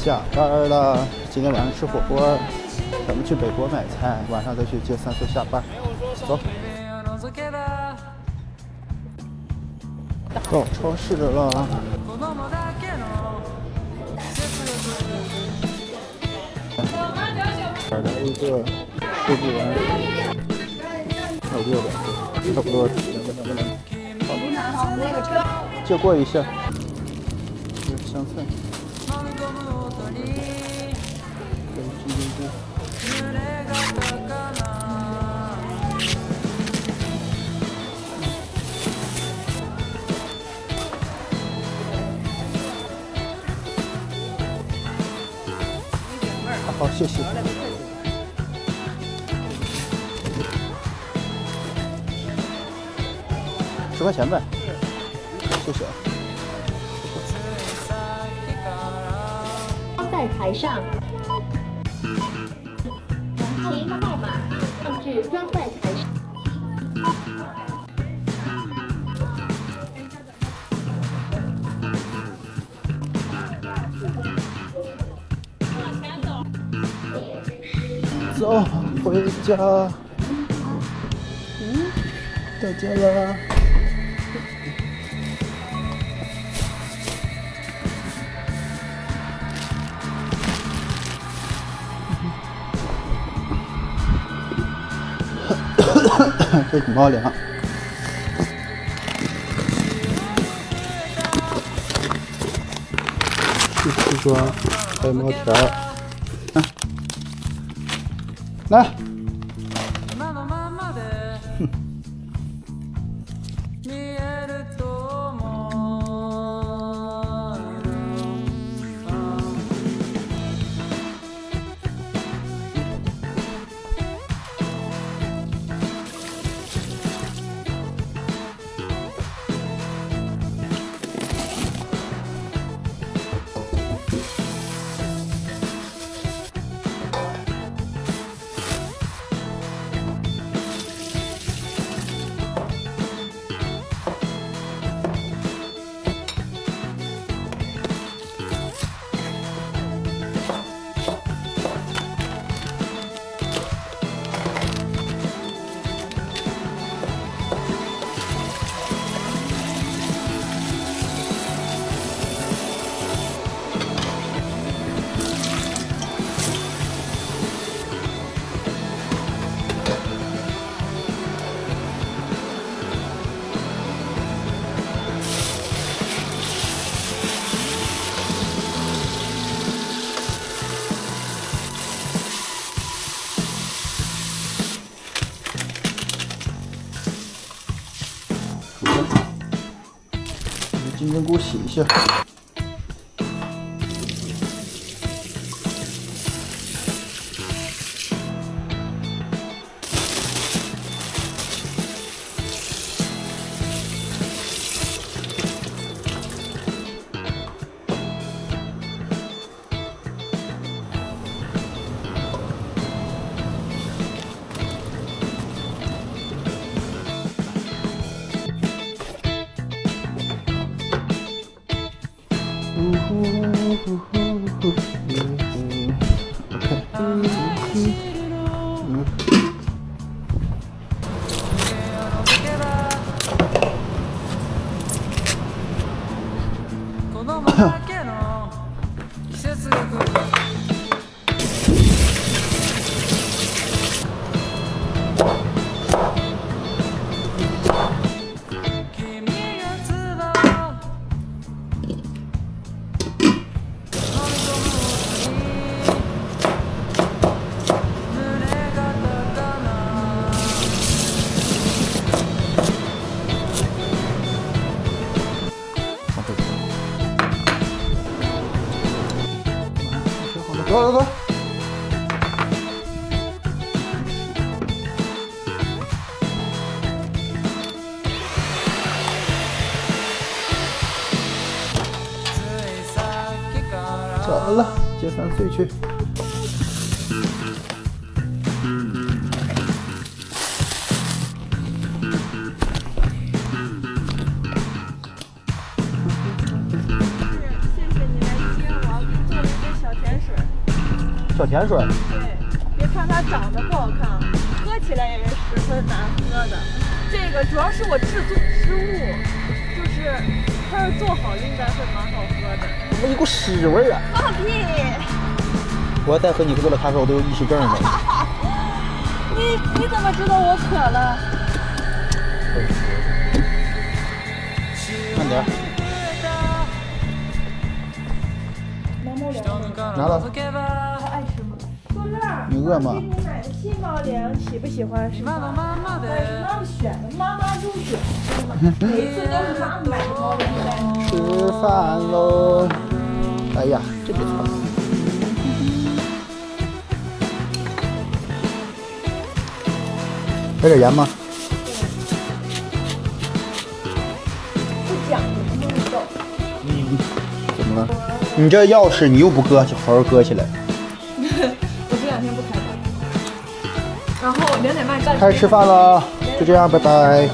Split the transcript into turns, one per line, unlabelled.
下班了，今天晚上吃火锅，咱们去北国买菜，晚上再去接3岁下班。走，到超市了。买了一个幼稚园，还有600个，差不多。借过一下。香菜。好，谢谢。10块钱呗，谢谢。
在台上，前一个号码放置装在台上。
走，回家。到家了。这挺猫粮。西瓜，白毛条。来。金针菇洗一下。走走走。走了，接3岁去。
谢谢你来接我，给你做了一个小甜
小甜水。
对，别看它长得不好看，喝起来也是十分难喝的。这个主要是我制作失误，就是它要做好应该会蛮好喝的。
怎么一股屎味啊！
放屁！
我要再喝你喝的咖啡，我都有异食症了。
你怎么知道我渴了？
慢点。拿了。
他爱吃吗？坐那儿。
你饿吗？
给你买的新猫粮，喜不喜欢？是吗？妈妈选的，妈妈就选，每次都是妈妈买的猫粮带。
吃饭喽！哎呀，这别错。来点盐吗？
不讲究味道。
怎么了？你这钥匙你又不搁，就好好搁起来。
我这2天不开门，然后2点半干。
开始吃饭了，就这样，拜拜。